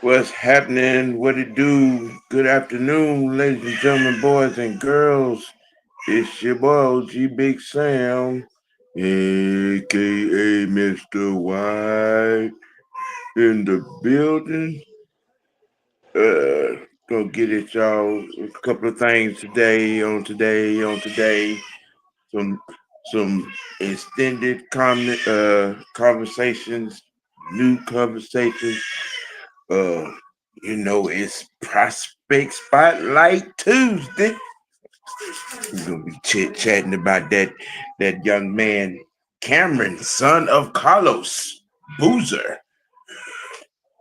What's happening? What it do? Good afternoon, ladies and gentlemen, boys and girls. It's your boy OGBigsam, aka Mr. White, in the building. Gonna get at y'all a couple of things today. Some extended conversations, new conversations. It's Prospect Spotlight Tuesday. We're gonna be chit-chatting about that young man, Cameron, son of Carlos Boozer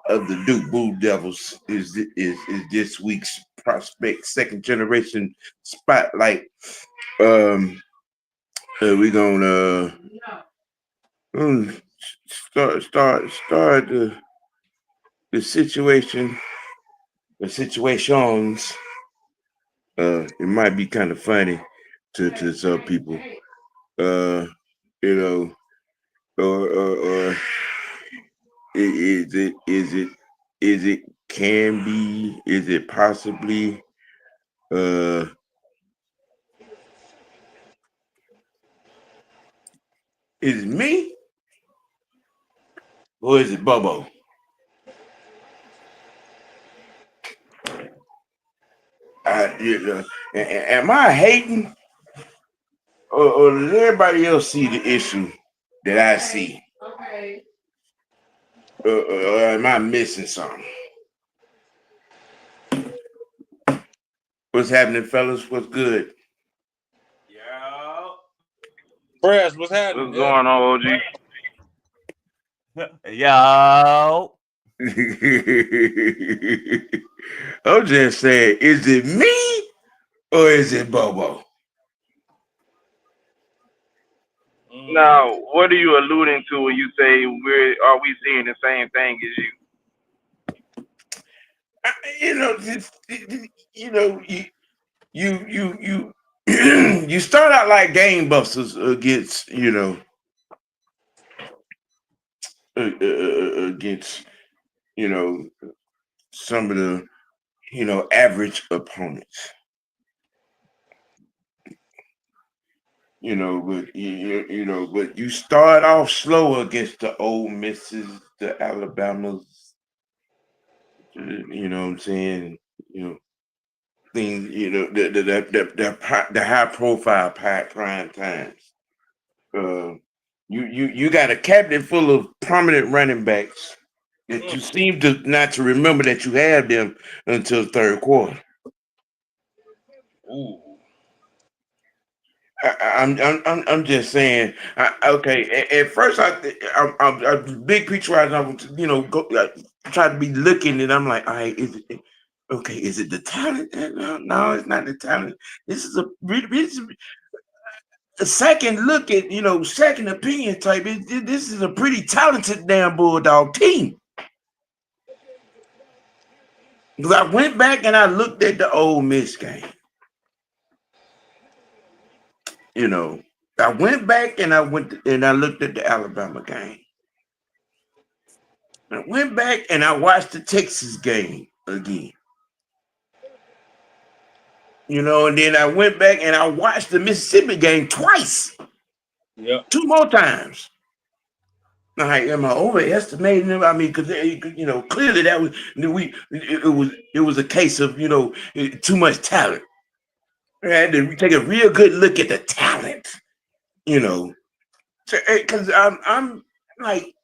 of the Duke Blue Devils, is this week's Prospect second generation spotlight. We're gonna start the situations. It might be kind of funny to some people, or is it possibly, is it me or is it BoBo? Am I hating, or does everybody else see the issue that I see? Okay. Or am I missing something? What's happening, fellas? What's good? Yo. Press, what's happening? What's going on, OG? Yo. I'm just saying, is it me or is it BoBo? Now, what are you alluding to when you say are we seeing the same thing as you? You start out like game busters against against some of the average opponents. But you start off slow against the Ole Misses, the Alabamas. You know what I'm saying? Things. The high profile prime times. You got a cabinet full of prominent running backs that you seem to not to remember that you have them until third quarter. Ooh. I'm just saying. Okay, at first I'm big picture wise. I try to be looking, and I'm like, all right, is it okay? Is it the talent? No, it's not the talent. This is a second look at second opinion type. This is a pretty talented damn Bulldog team. Because I went back and I looked at the Ole Miss game. I went back and I looked at the Alabama game. I went back and I watched the Texas game again. And then I went back and I watched the Mississippi game twice. Yeah. 2 more times. Now, am I overestimating them? I mean, because clearly that was it was a case of too much talent. I had to take a real good look at the talent. Because I'm like,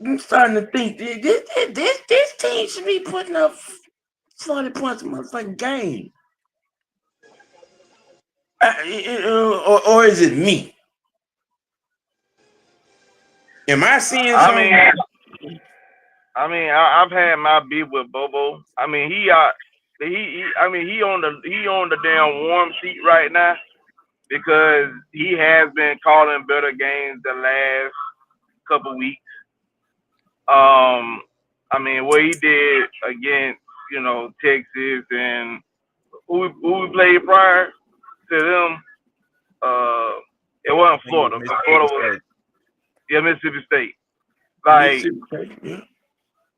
I'm starting to think this team should be putting up 40 points a motherfucking game. Or is it me? Am I seeing something? I've had my beef with BoBo. I mean, he on the damn warm seat right now because he has been calling better games the last couple weeks. I mean, what he did against Texas and who we played prior to them, it wasn't Florida. But Florida was Mississippi State. Like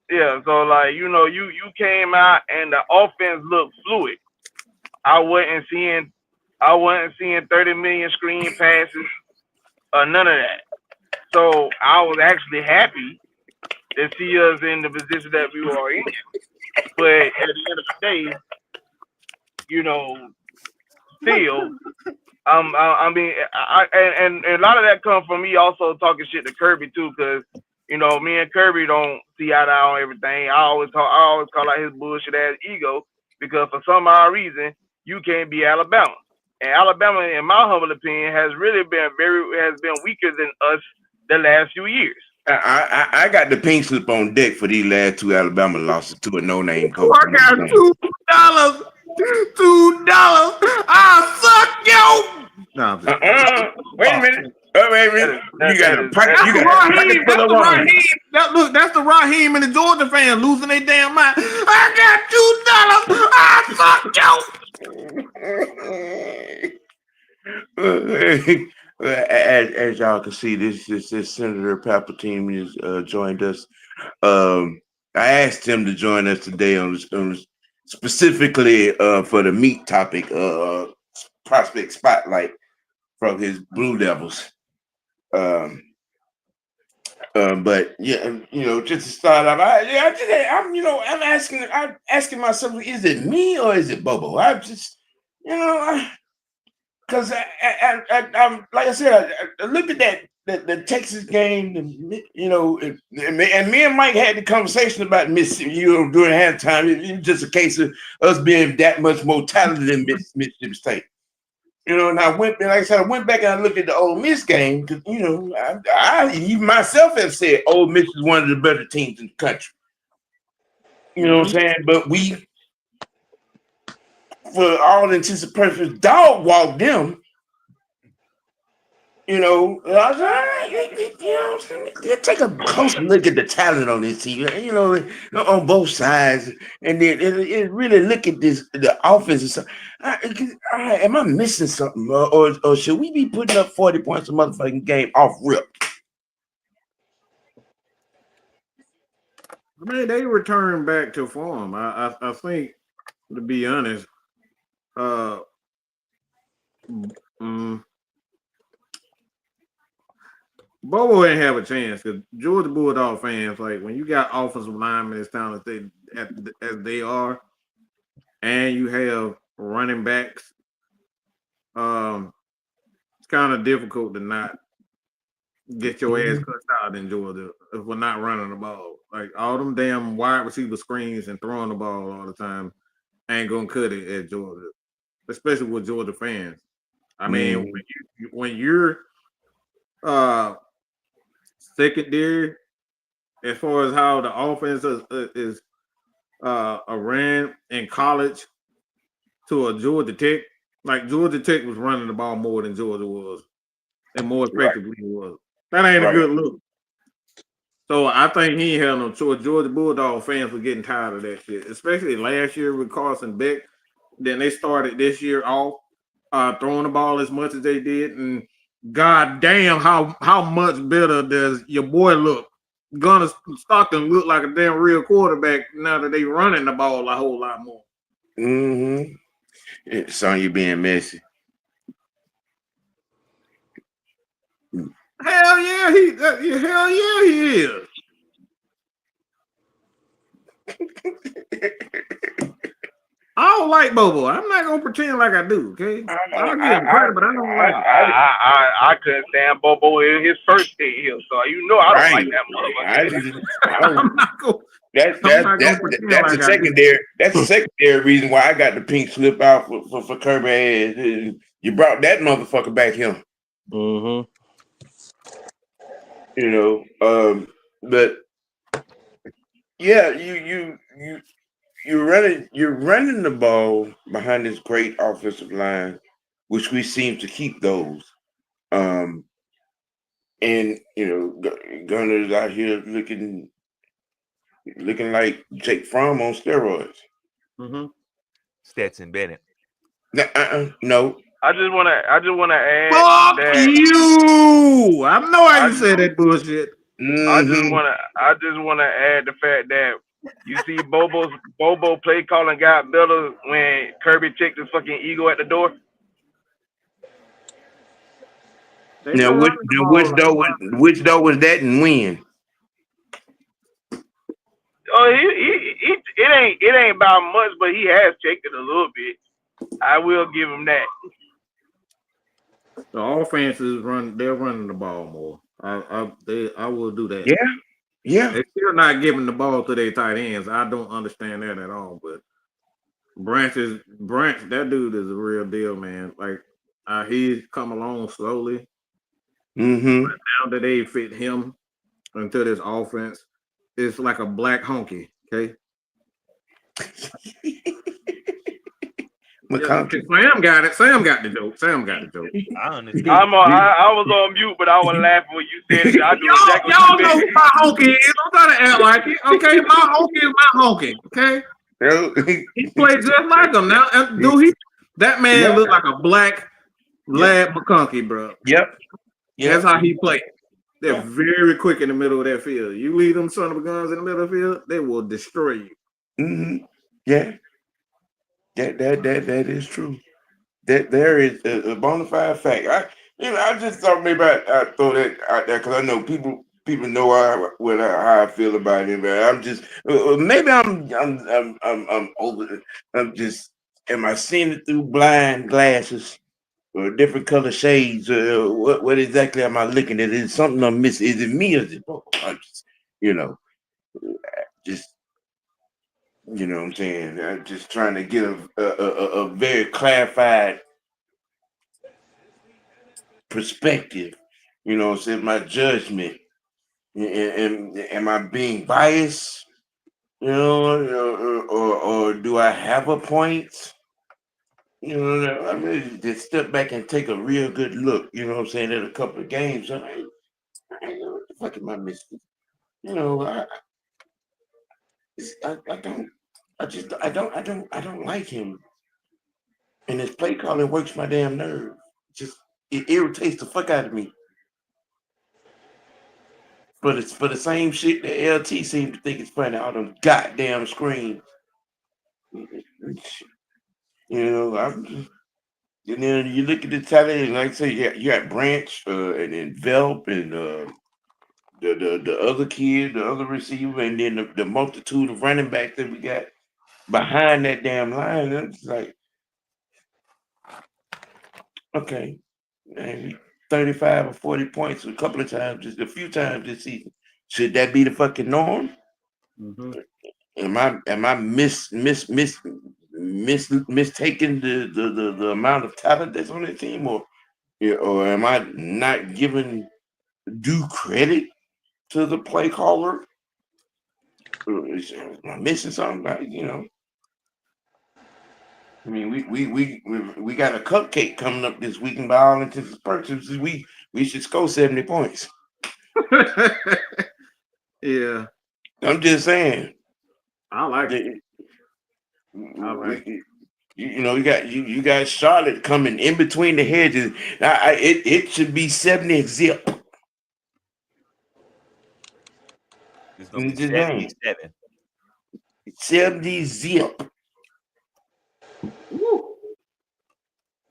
yeah, so like you came out and the offense looked fluid. I wasn't seeing 30 million screen passes or none of that. So I was actually happy to see us in the position that we were in. But at the end of the day, still, I mean, and a lot of that comes from me also talking shit to Kirby too, because me and Kirby don't see eye to eye on everything. I always call out his bullshit ass ego because for some odd reason you can't be Alabama, and Alabama, in my humble opinion, has been weaker than us the last few years. I got the pink slip on deck for these last two Alabama losses to a no-name coach. I got $2. I suck yo. No, I'm just wait a minute. Wait a minute. You got a pocket full of Raheem. That's the Raheem and the Georgia fans losing their damn mind. I got $2. I suck yo. As y'all can see, this Senator Palpatine has joined us. I asked him to join us today on specifically for the meat topic, prospect spotlight from his Blue Devils. But yeah, just to start off, I'm asking myself, is it me or is it Bobo? I just, because I like I said, I looked at the Texas game, and me and Mike had the conversation about Mississippi, during halftime. It was just a case of us being that much more talented than Mississippi State. And I went back and I looked at the Ole Miss game because I even myself have said Ole Miss is one of the better teams in the country. You know what I'm saying? But we, for all intents and purposes, dog walked them. I was like, take a close look at the talent on this team, on both sides, and then it really look at the offense and stuff. Am I missing something, or should we be putting up 40 points a motherfucking game off rip? I mean, they returned back to form. I think, to be honest, Bobo didn't have a chance because Georgia Bulldog fans, like when you got offensive linemen as talented as they are, and you have running backs, it's kind of difficult to not get your ass cut out in Georgia if we're not running the ball. Like all them damn wide receiver screens and throwing the ball all the time ain't gonna cut it at Georgia, especially with Georgia fans. I mean, when you're secondary, as far as how the offense is ran in college to a Georgia Tech, like Georgia Tech was running the ball more than Georgia was, and more effectively was. That ain't a good look. So I think he ain't had no choice. Georgia Bulldog fans were getting tired of that shit, especially last year with Carson Beck. Then they started this year off throwing the ball as much as they did, and god damn, how much better does your boy look? Gunner Stockton look like a damn real quarterback now that they running the ball a whole lot more. It's on you being messy. Hell yeah, he is. I don't like Bobo. I'm not gonna pretend like I do. Okay, I'll give him credit, but I don't like. I couldn't stand Bobo in his first day here, so I don't like that motherfucker. That's a secondary. That's a secondary reason why I got the pink slip out for Kirby. You brought that motherfucker back here. But yeah, you you're running the ball behind this great offensive line, which we seem to keep those. And Gunner's out here looking like Jake Fromm on steroids. Mm-hmm. Stetson Bennett. No. I just wanna add Fuck that you! I know I can say that bullshit. I Mm-hmm. just wanna add the fact that you see Bobo play calling got better when Kirby checked his fucking ego at the door. They Now, been running the ball. which door was that, and when? Oh, it ain't about much, but he has checked it a little bit. I will give him that. The offense is they're running the ball more. I will do that. Yeah. They're still not giving the ball to their tight ends. I don't understand that at all. But Branch, that dude is a real deal, man. Like he's come along slowly. Mm-hmm. But now that they fit him into this offense, it's like a black honky. Okay. McConkey. Sam got it. Sam got the joke. I understand. I was on mute, but I was laughing when you said it. I do exactly y'all what know you who my honky is. Don't try to act like it. Okay, my honky is my honky. Okay. He played just like him. Now, that man looked like a black lad McConkey, bro. Yep. That's how he played. They're very quick in the middle of that field. You leave them son of a guns in the middle of the field, they will destroy you. Mm-hmm. Yeah. That is true. That there is a bona fide fact. I just thought maybe I throw that out there because I know people know how I feel about him. But I'm just maybe I'm over. I'm just am I seeing it through blind glasses or different color shades? What exactly am I looking at? Is something I'm missing? Is it me or is it both? I'm just just. You know what I'm saying? I'm just trying to get a very clarified perspective. You know what I'm saying? My judgment. And am I being biased? Or do I have a point? I really just step back and take a real good look, you know what I'm saying, at a couple of games. And what the fuck am I missing? I don't like him. And his play calling works my damn nerve. Just it irritates the fuck out of me. But it's for the same shit that LT seems to think it's funny, all them goddamn screens. And then you look at the talent, like I say, you got Branch and then Velp and the other kid, the other receiver, and then the multitude of running backs that we got behind that damn line. It's like, okay, maybe 35 or 40 points a couple of times, just a few times this season. Should that be the fucking norm? Mm-hmm. Am I mistaking the amount of talent that's on the team, or am I not giving due credit to the play caller? Am I missing something? I mean, we got a cupcake coming up this week, and by all intents and purposes, we should score 70 points. Yeah, I'm just saying. I like it. You got Charlotte coming in between the hedges. It should be 70 zip. It's gonna be 77. 70 zip. Woo.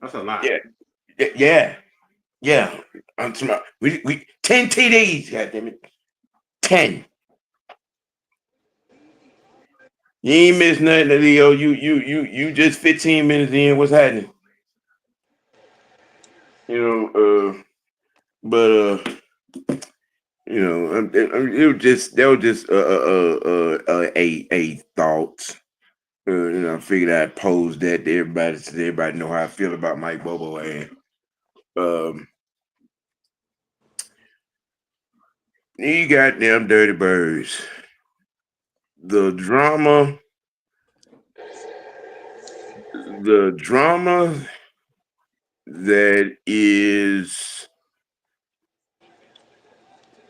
That's a lot. Yeah. I'm talking we 10 TDs, goddamn it. 10. You ain't missed nothing, Leo. You just 15 minutes in. What's happening? It was just a thought. I figured I'd pose that to everybody so everybody know how I feel about Mike Bobo and you goddamn dirty birds. The drama the drama that is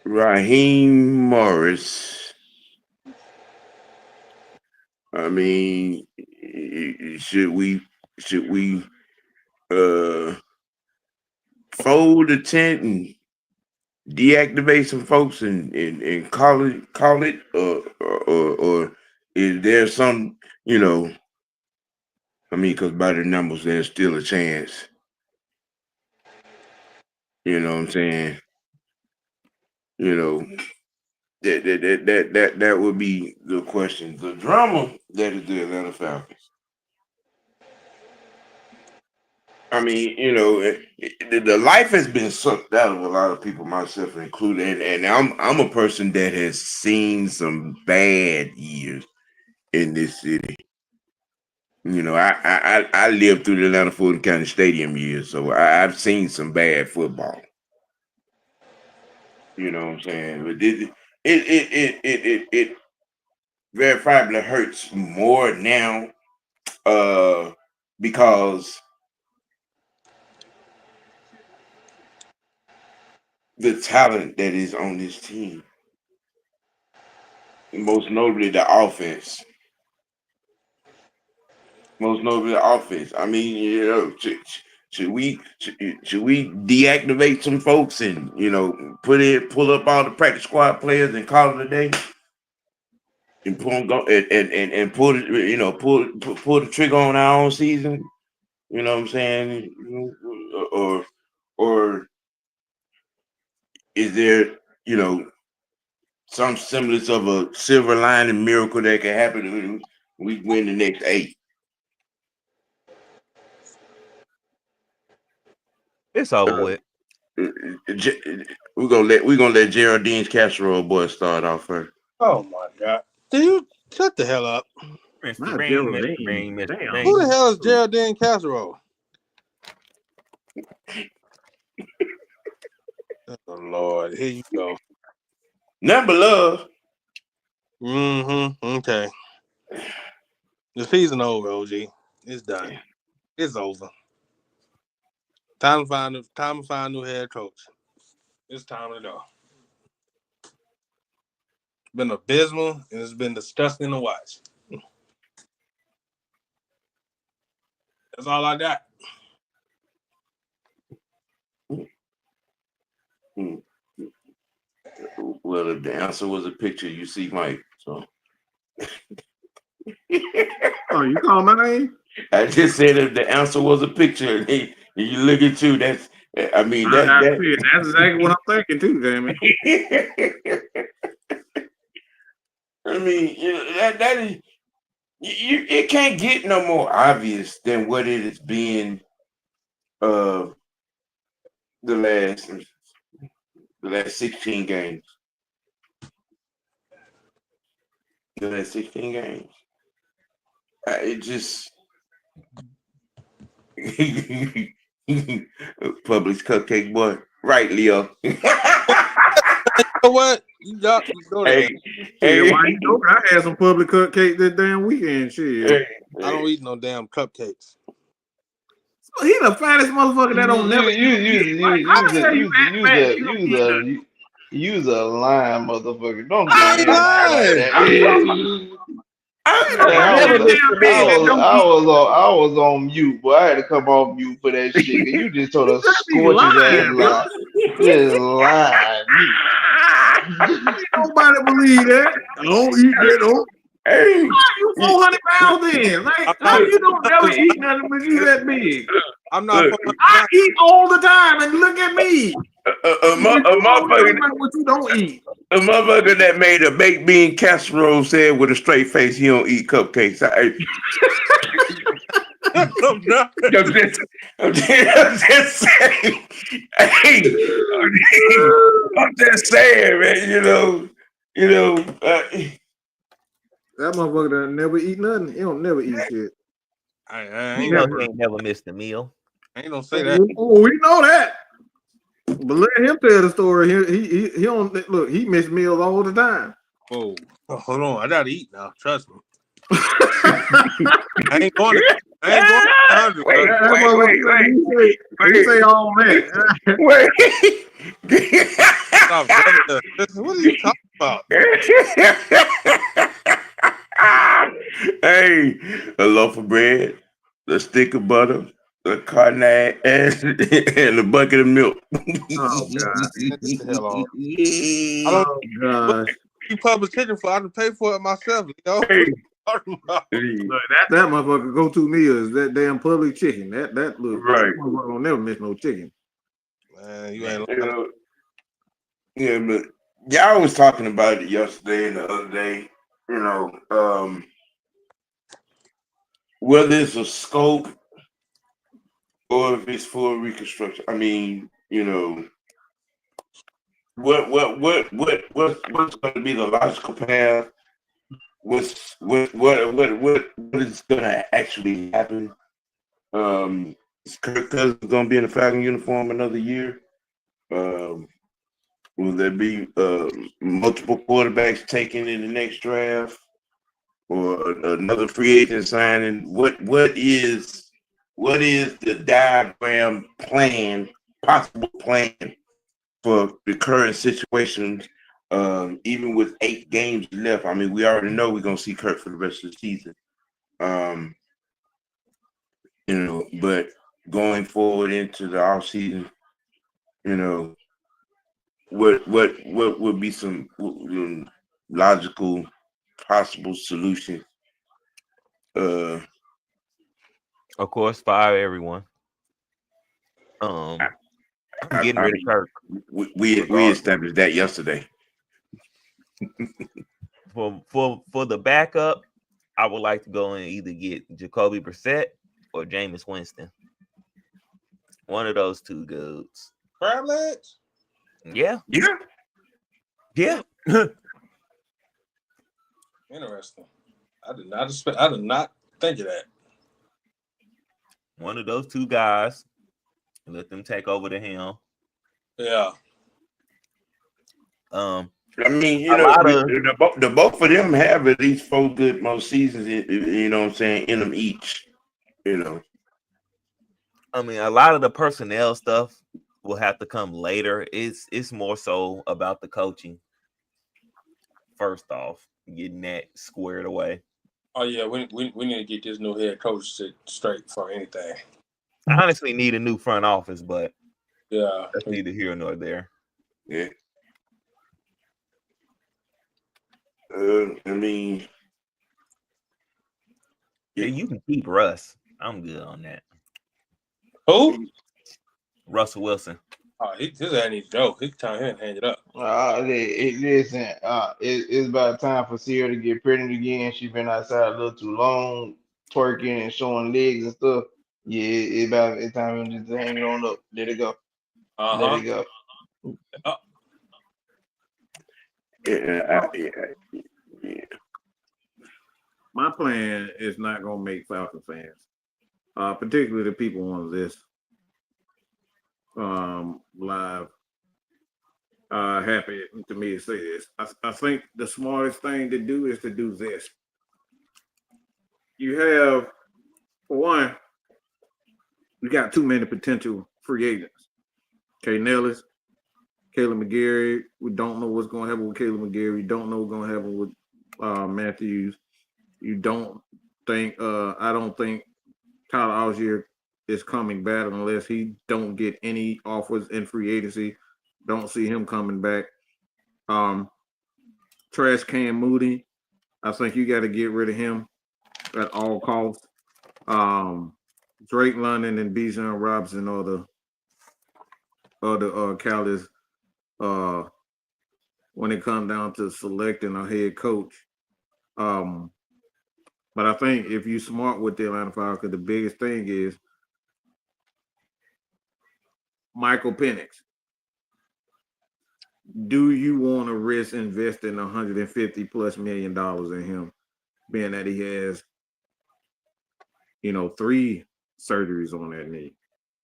Raheem Morris. I mean, should we fold the tent and deactivate some folks and call it or is there some, you know, I mean, because by the numbers there's still a chance. You know what I'm saying? You know, that would be the question. The drama that is the Atlanta Falcons. I mean, you know, the life has been sucked out of a lot of people, myself included, and I'm a person that has seen some bad years in this city. You know, I lived through the Atlanta Fulton County Stadium years, so I've seen some bad football. You know what I'm saying? But it verifiably hurts more now, because the talent that is on this team, most notably the offense. I mean, you know, should we deactivate some folks and, you know, pull up all the practice squad players and call it a day, and pull and pull the trigger on our own season? You know what I'm saying? Or is there, you know, some semblance of a silver lining miracle that can happen when we win the next 8? It's over with. We're gonna let Geraldine's casserole boy start off first. Oh my God! Do you shut the hell up? Mr. Rain, Mr. Rain, Mr. Damn. Rain. Who the hell is Geraldine Casserole? Oh Lord, here you go. Number love. Okay. The season over, OG. It's done. It's over. Time to find a new head coach. It's time to go. It's been abysmal and it's been disgusting to watch. That's all I got. Well, if the answer was a picture, you see Mike. So Oh, you call my name? I just said if the answer was a picture, and you look at you. That's, I mean, That's that exactly what I'm thinking too, Jamie. I mean, you know, that is, it can't get no more obvious than what it has been. The last 16 games. The last 16 games. It just Publix cupcake boy, right, Leo? You know what? You go there. Hey, Why you know? I had some public cupcake this damn weekend. Shit. I don't eat no damn cupcakes. He the fattest motherfucker that don't never. Use a lying motherfucker. Don't I ain't lying. I was on mute, boy. I had to come off mute for that shit. You just told us scorching ass lie. Just lying. Nobody believe that. I don't eat that. Don't. Hey, You 400 pounds in. Like, how you don't never eat nothing but you that big? I'm not. I eat all the time, and look at me. a motherfucker, what you don't eat. a motherfucker that made a baked bean casserole said with a straight face he don't eat cupcakes. I'm just saying. Hey, I'm just saying, man. You know. That motherfucker that never eat nothing. He don't never eat shit. I You know, he ain't never missed a meal. I ain't gonna say that. Oh, we know that. But let him tell the story. He don't look. He miss meals all the time. Oh, hold on. I gotta eat now. Trust me. I I ain't going 100. Wait, He say all that. Stop, brother. What are you talking about? Hey, a loaf of bread, a stick of butter, a carnet, and a bucket of milk. Oh God! Get the hell on. I Oh don't. gosh! You publish chicken for? I can pay for it myself. You know. Hey. Look, that motherfucker go-to meal is that damn public chicken. That look Right. That motherfucker don't never miss no chicken. Man, you ain't. You know, yeah, but y'all was talking about it yesterday and the other day. You know, whether it's a scope or if it's full reconstruction. I mean, you know, what's going to be the logical path? What is going to actually happen? Is Kirk Cousins going to be in a Falcon uniform another year? Will there be multiple quarterbacks taken in the next draft, or another free agent signing? What is the diagram plan, possible plan for the current situation? Even with 8 games left, I mean, we already know we're gonna see Kirk for the rest of the season. You know, but going forward into the offseason, you know, what would be some logical possible solutions? Of course, fire everyone. Getting rid of Kirk. We established that yesterday. For the backup, I would like to go and either get Jacoby Brissett or Jameis Winston. One of those two goods. Crab legs? Yeah. Interesting. I did not think of that. One of those two guys. Let them take over the helm. Yeah. I mean, you know, the both of them have at least 4 good most seasons. You know what I'm saying, in them each. You know. I mean, a lot of the personnel stuff will have to come later. It's more so about the coaching. First off, getting that squared away. Oh yeah, we need to get this new head coach straight for anything. I honestly need a new front office, but yeah, that's neither here nor there. Yeah. I mean, yeah, you can keep Russ. I'm good on that. Who? Russell Wilson. Oh, his ass needs to go. He's time him and hand it up. Listen, it's about time for Sierra to get pregnant again. She's been outside a little too long, twerking and showing legs and stuff. Yeah, it's time just to hang it on up. Let it go. Let it go. Yeah. My plan is not gonna make Falcon fans, particularly the people on this live, happy to me to say this. I think the smartest thing to do is to do this. You have, for one, we got too many potential free agents. Kay Nellis, Caleb McGarry. We don't know what's going to happen with Caleb McGarry. We don't know what's going to happen with Matthews. You don't think, I don't think Tyler Algier is coming back unless he don't get any offers in free agency. Don't see him coming back. Trash Can Moody, I think you got to get rid of him at all costs. Drake London and Bijan Robinson are the Callis when it comes down to selecting a head coach. But I think if you're smart with the Atlanta Falcons, the biggest thing is Michael Penix. Do you want to risk investing $150+ million in him, being that he has, 3 surgeries on that knee,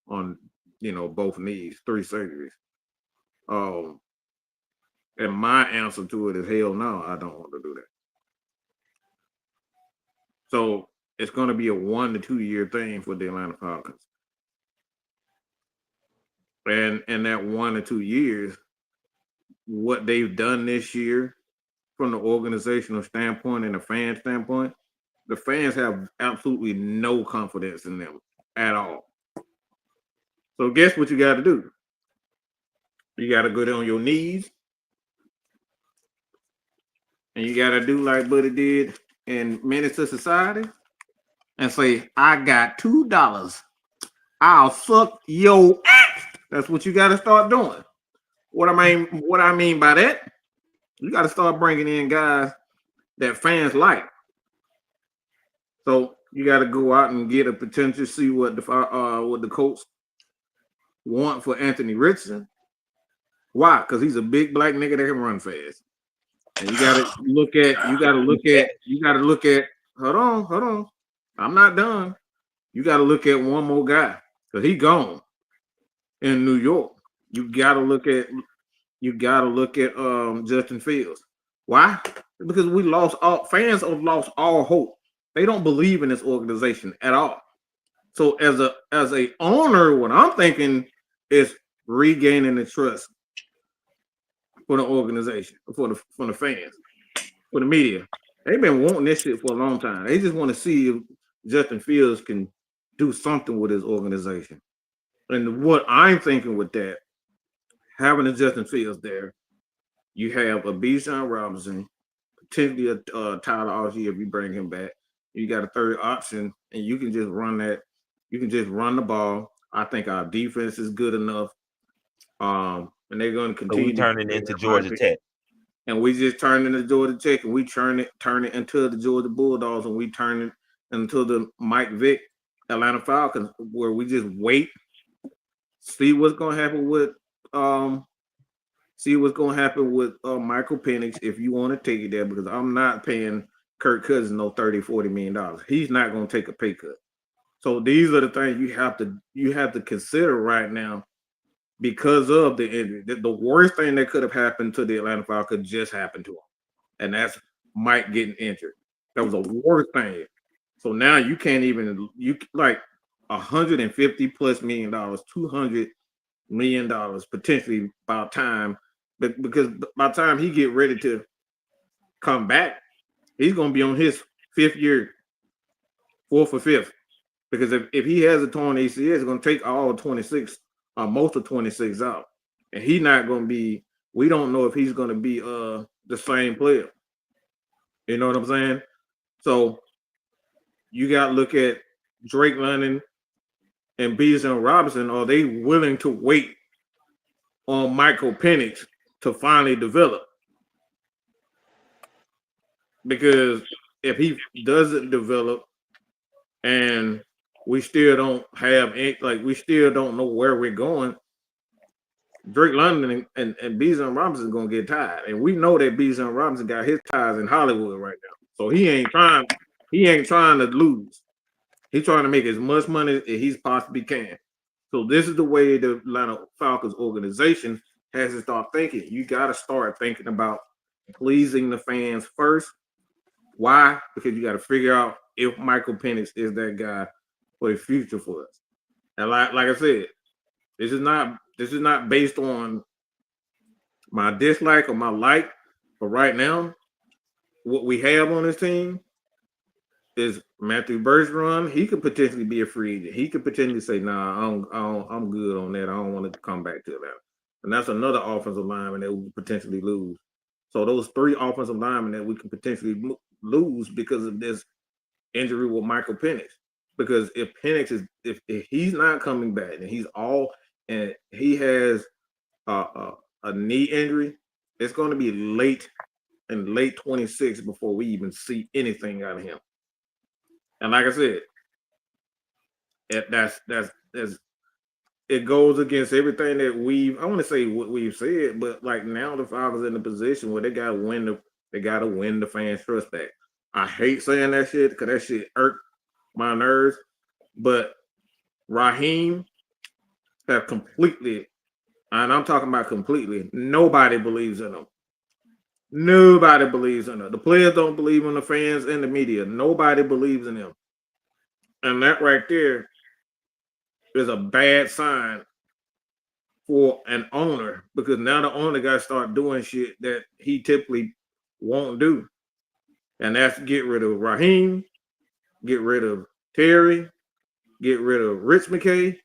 on, both knees, 3 surgeries? And my answer to it is hell no, I don't want to do that. So It's going to be a 1 to 2 year thing for the Atlanta Falcons. And in that 1 to 2 years, what they've done this year from the organizational standpoint and the fan standpoint, the fans have absolutely no confidence in them at all. So guess what you got to do? You got to go down on your knees and you got to do like Buddy did in Menace to Society and say, I got $2. I'll suck your ass. That's what you got to start doing. What I mean by that, you got to start bringing in guys that fans like. So you got to go out and get a potential, see what the Colts want for Anthony Richardson. Why? Because he's a big black nigga that can run fast. And you got to look at. Hold on. I'm not done. You got to look at one more guy because he gone in New York. You got to look at Justin Fields. Why? Because fans have lost all hope. They don't believe in this organization at all. So as a owner, what I'm thinking is regaining the trust for the organization, for the fans, for the media. They've been wanting this shit for a long time. They just want to see if Justin Fields can do something with his organization. And what I'm thinking with that, having a Justin Fields there, you have a Bijan Robinson, potentially a Tyler Algier if you bring him back. You got a third option, and you can just run that. You can just run the ball. I think our defense is good enough. And they're going to continue. So we turn it into Georgia Tech. And we just turn into Georgia Tech, and we turn it into the Georgia Bulldogs, and we turn it into the Mike Vick Atlanta Falcons, where we just wait, see what's going to happen with Michael Penix if you want to take it there, because I'm not paying Kirk Cousins no $30, $40 million. He's not going to take a pay cut. So these are the things you have to consider right now because of the injury. The worst thing that could have happened to the Atlanta Falcons just happened to him, and that's Mike getting injured. That was the worst thing. So now you can't even like $150+ million, $200 million potentially by time, because by the time he get ready to come back, he's gonna be on his 4th or 5th. Because if he has a torn ACL, it's gonna take all 26, most of 26 out, and he's not gonna be. We don't know if he's gonna be the same player. You know what I'm saying? So you got to look at Drake London and Bijan Robinson. Are they willing to wait on Michael Penix to finally develop? Because if he doesn't develop and we still don't have we still don't know where we're going, Drake London and Bijan Robinson is gonna get tired. And we know that Bijan Robinson got his ties in Hollywood right now. So he ain't trying to lose. He's trying to make as much money as he possibly can. So this is the way the Atlanta Falcons organization has to start thinking. You got to start thinking about pleasing the fans first. Why? Because you got to figure out if Michael Penix is that guy for the future for us. And like I said, this is not based on my dislike or my like. But right now, what we have on this team is Matthew Bergeron. He could potentially be a free agent. He could potentially say, "Nah, I'm good on that. I don't want to come back to that." And that's another offensive lineman that we could potentially lose. So those 3 offensive linemen that we could potentially lose because of this injury with Michael Penix. Because if Penix is if he's not coming back and he has a knee injury, it's going to be late 26 before we even see anything out of him. And like I said, it goes against everything that I want to say what we've said, but like now the Falcons in the position where they gotta win the fans' trust back. I hate saying that shit because that shit irked my nerves, but Raheem have completely, and I'm talking about completely, nobody believes in him. Nobody believes in him. The players don't believe in the fans and the media. Nobody believes in him. And that right there is a bad sign for an owner because now the owner got to start doing shit that he typically won't do. And that's get rid of Raheem, get rid of Terry, get rid of Rich McKay,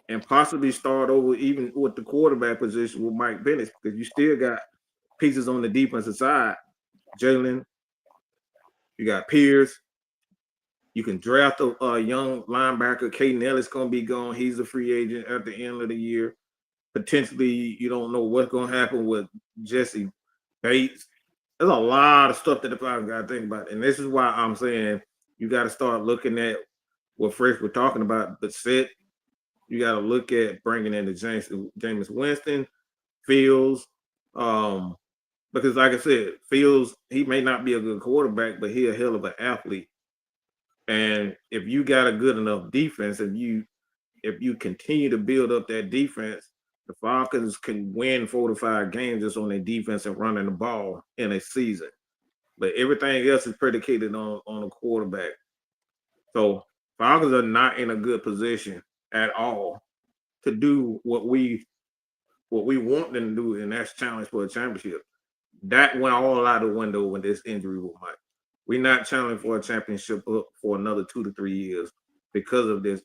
and possibly start over even with the quarterback position with Mike Bennett because you still got pieces on the defensive side. Jalen, you got Pierce. You can draft a young linebacker. Caden Ellis going to be gone. He's a free agent at the end of the year. Potentially, you don't know what's going to happen with Jesse Bates. There's a lot of stuff that the Falcons got to think about. And this is why I'm saying you got to start looking at what Fresh was talking about, the set. You got to look at bringing in the Jameis Winston, Fields. Because like I said, Fields, he may not be a good quarterback, but he's a hell of an athlete. And if you got a good enough defense, if you continue to build up that defense, the Falcons can win 4 to 5 games just on their defense and running the ball in a season. But everything else is predicated on a quarterback. So Falcons are not in a good position at all to do what we want them to do, and that's challenge for a championship. That went all out the window when this injury with Mike. We're not challenging for a championship for another 2 to 3 years because of this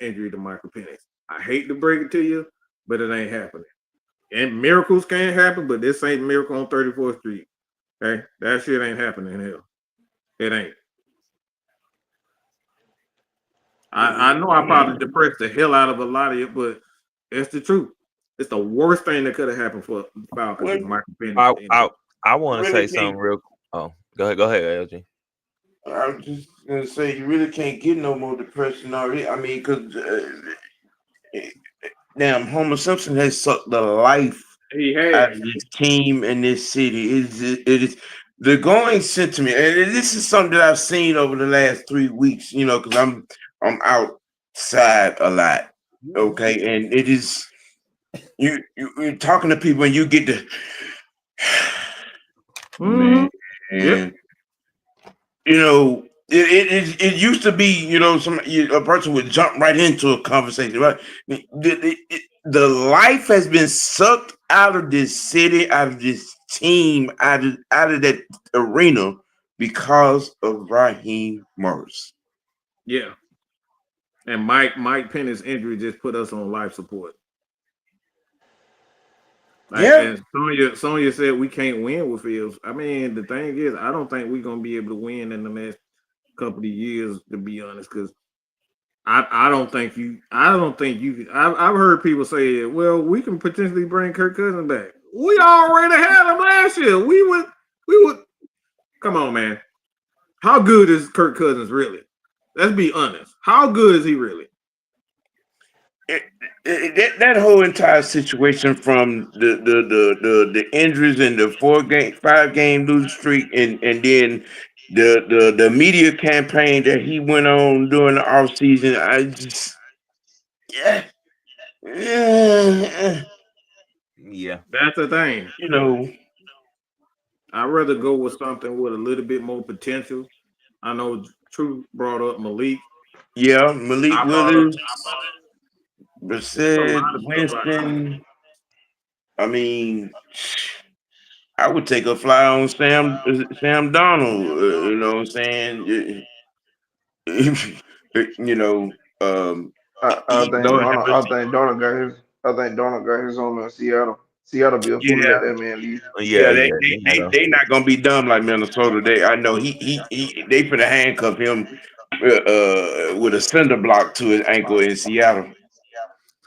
injury to Michael Penix. I hate to break it to you, but it ain't happening. And miracles can't happen, but this ain't Miracle on 34th Street. Okay? That shit ain't happening here. It ain't. I know I probably depressed the hell out of a lot of it, but it's the truth. It's the worst thing that could have happened for Falcons is Michael Penix. I want to Really say something real. Oh, go ahead, LG. I'm just gonna say you really can't get no more depression already. I mean, because damn, Homer Simpson has sucked the life He out has. of this team and this city. It is the going sentiment, and this is something that I've seen over the last 3 weeks. You know, because I'm outside a lot. Okay, and it is you're talking to people and you get to man. Yep. You know, it used to be, you know, a person would jump right into a conversation, right? The life has been sucked out of this city, out of this team, out of that arena because of Raheem Morris. Yeah. And Mike Penix's injury just put us on life support. And Sonya said we can't win with Fields. I mean, the thing is, I don't think we're gonna be able to win in the next couple of years, to be honest, because I don't think you. I've heard people say, well, we can potentially bring Kirk Cousins back. We already had him last year. We would. Come on, man. How good is Kirk Cousins really? Let's be honest. How good is he really? That whole entire situation, from the injuries and the 5 game losing streak, and then the media campaign that he went on during the offseason, I just Yeah, that's the thing. You know, I'd rather go with something with a little bit more potential. I know True brought up Malik. Yeah, Malik Willis, Brissett, Winston. I mean, I would take a fly on Sam Donald. You know what I'm saying? You know, I think Donald got his home in Seattle. Seattle be a fool to let that man leave. yeah. They not gonna be dumb like Minnesota. I know they finna handcuff him with a cinder block to his ankle in Seattle.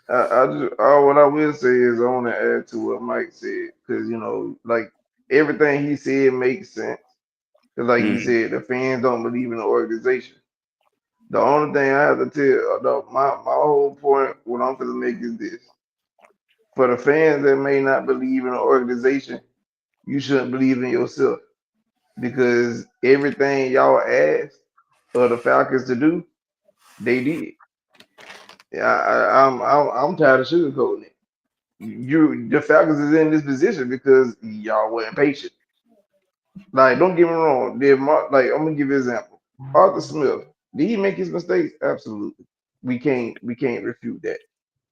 What I will say is I want to add to what Mike said, because like everything he said makes sense. Because like he said, the fans don't believe in the organization. The only thing I have to tell, my whole point, what I'm going to make is this: for the fans that may not believe in the organization, you shouldn't believe in yourself, because everything y'all asked the Falcons to do, they did. I'm tired of sugarcoating it. The Falcons is in this position because y'all weren't patient. Like, don't get me wrong. I'm gonna give you an example. Arthur Smith, Did he make his mistakes? Absolutely. We can't refute that.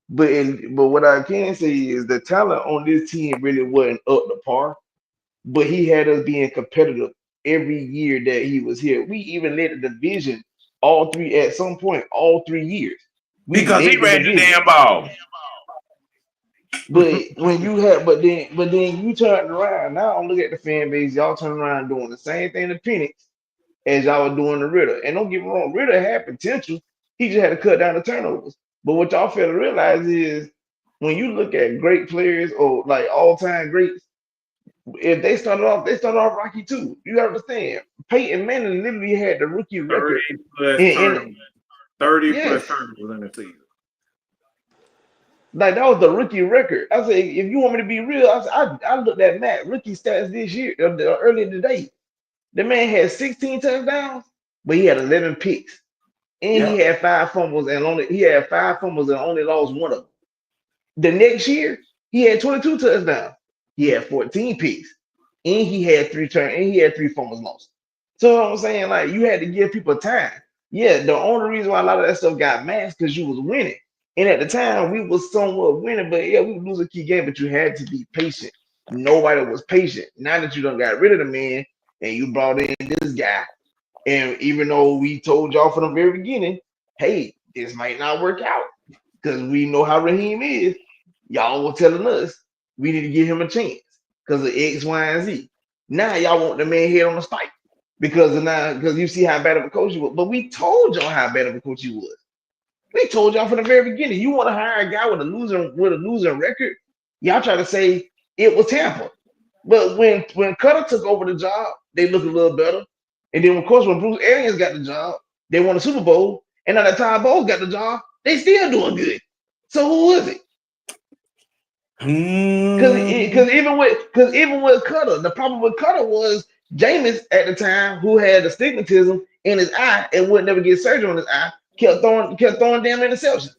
But what I can say is the talent on this team really wasn't up to par. But he had us being competitive every year that he was here. We even led the division all three at some point, all 3 years. We Because he led the ran the division. damn ball. But when you had, but then you turned around. Now look at the fan base. Y'all turn around doing the same thing to Penix as y'all were doing to Ritter. And don't get me wrong, Ritter had potential. He just had to cut down the turnovers. But what y'all fail to realize is when you look at great players or like all-time greats, if they started off Rocky too. You gotta understand. Peyton Manning literally had the rookie 30 record plus in turnovers. 30 yes. plus turnovers in the season. Like that was the rookie record. I said, if you want me to be real, I looked at Matt rookie stats this year, earlier today. The man had 16 touchdowns, but he had 11 picks, and Yeah. he had 5 fumbles and only lost one of them. The next year, he had 22 touchdowns. He had 14 picks, and he had 3 fumbles lost. So I'm saying, like, you had to give people time. Yeah, the only reason why a lot of that stuff got masked because you was winning. And at the time, we was somewhat winning, but yeah, we would lose a key game, but you had to be patient. Nobody was patient. Now that you done got rid of the man and you brought in this guy, and even though we told y'all from the very beginning, hey, this might not work out because we know how Raheem is, y'all were telling us we need to give him a chance because of X, Y, and Z. Now y'all want the man head on the spike because you see how bad of a coach he was. But we told y'all how bad of a coach he was. We told y'all from the very beginning. You want to hire a guy with a losing record? Y'all try to say it was Tampa. But when Cutter took over the job, they looked a little better. And then of course when Bruce Arians got the job, they won the Super Bowl. And now that Todd Bowles got the job, they still doing good. So who was it? Because even with Cutter, the problem with Cutter was Jameis at the time, who had astigmatism in his eye and would never get surgery on his eye, kept throwing damn interceptions.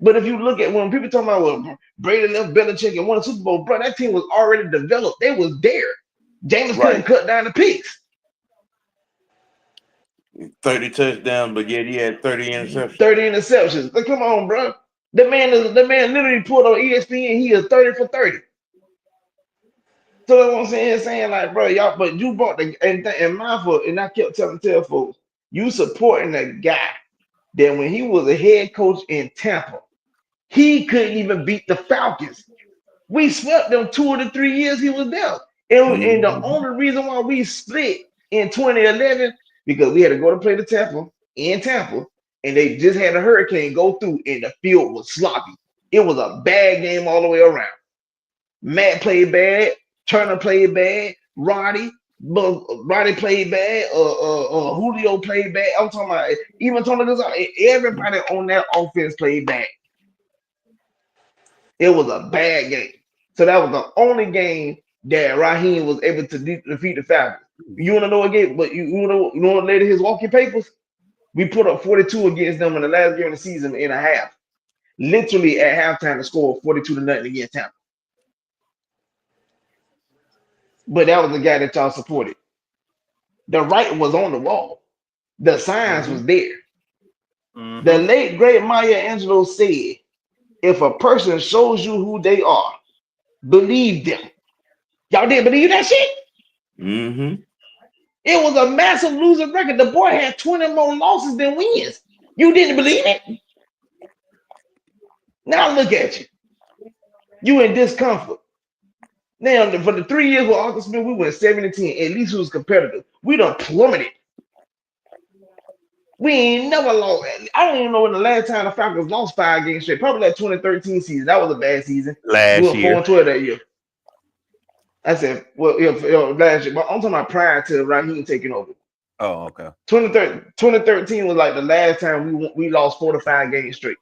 But if you look at when people talking about well, Brady left Belichick and won a Super Bowl, bro, that team was already developed. They was there. Jameis couldn't cut down the picks. 30 touchdowns, but yet he had 30 interceptions. 30 interceptions. Like, come on, bro. The man literally pulled on ESPN. He is 30 for 30. So that's what I'm saying like, bro, y'all, but you bought the and mindful, and I kept telling folks, you supporting a guy that when he was a head coach in Tampa, he couldn't even beat the Falcons. We swept them 2 of the 3 years he was there. And the only reason why we split in 2011 because we had to go to play the Tampa in Tampa, and they just had a hurricane go through, and the field was sloppy. It was a bad game all the way around. Matt played bad. Turner played bad. Roddy played bad. Julio played bad. I'm talking about even Tony Gonzalez. Everybody on that offense played bad. It was a bad game. So that was the only game that Raheem was able to defeat the Falcons. You want to know again? But you know what later his walking papers? We put up 42 against them in the last game of the season in a half. Literally at halftime, to score 42-0 against Tampa. But that was the guy that y'all supported. The right was on the wall. The signs was there. The late great Maya Angelou said, if a person shows you who they are, believe them. Y'all didn't believe that shit? It was a massive losing record. The boy had 20 more losses than wins. You didn't believe it? Now look at you. You in discomfort. Now, for the 3 years with Arthur Smith, we went 7-10. At least it was competitive. We done plummeted. We ain't never lost. I don't even know when the last time the Falcons lost 5 games straight. Probably that 2013 season. That was a bad season. Last we were year. 4-12 that year. I said, well, last year. But I'm talking about prior to Raheem taking over. Oh, okay. 2013 was like the last time we lost 4 to 5 games straight.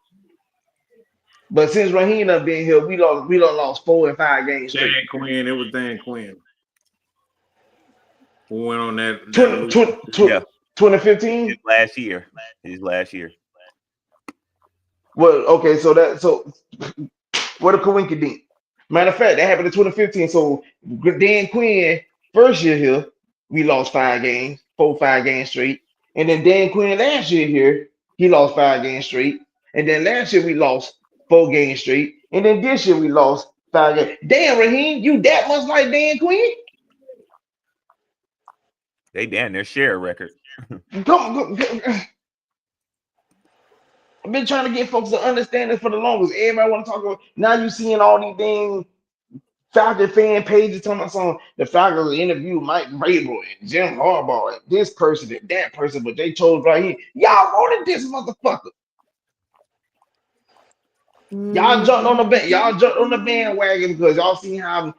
But since Raheem done been here, we lost 4 and 5 games straight. Dan Quinn, it was Dan Quinn. Who went on that 2015? His last year. Well, okay, so what a coincidence. Matter of fact, that happened in 2015. So Dan Quinn, first year here, we lost 5 games, 4 5 games straight. And then Dan Quinn last year here, he lost 5 games straight. And then last year we lost 4 games straight. And then this year we lost 5 games. Damn, Raheem, you that much like Dan Quinn? They damn near share a record. Go. I've been trying to get folks to understand this for the longest. Everybody want to talk about. Now you seeing all these dang Falcon fan pages talking about some. The Falcons interview Mike Vrabel and Jim Harbaugh and this person and that person, but they chose right here. Y'all wanted this motherfucker. Y'all jumped on the bandwagon because y'all seen how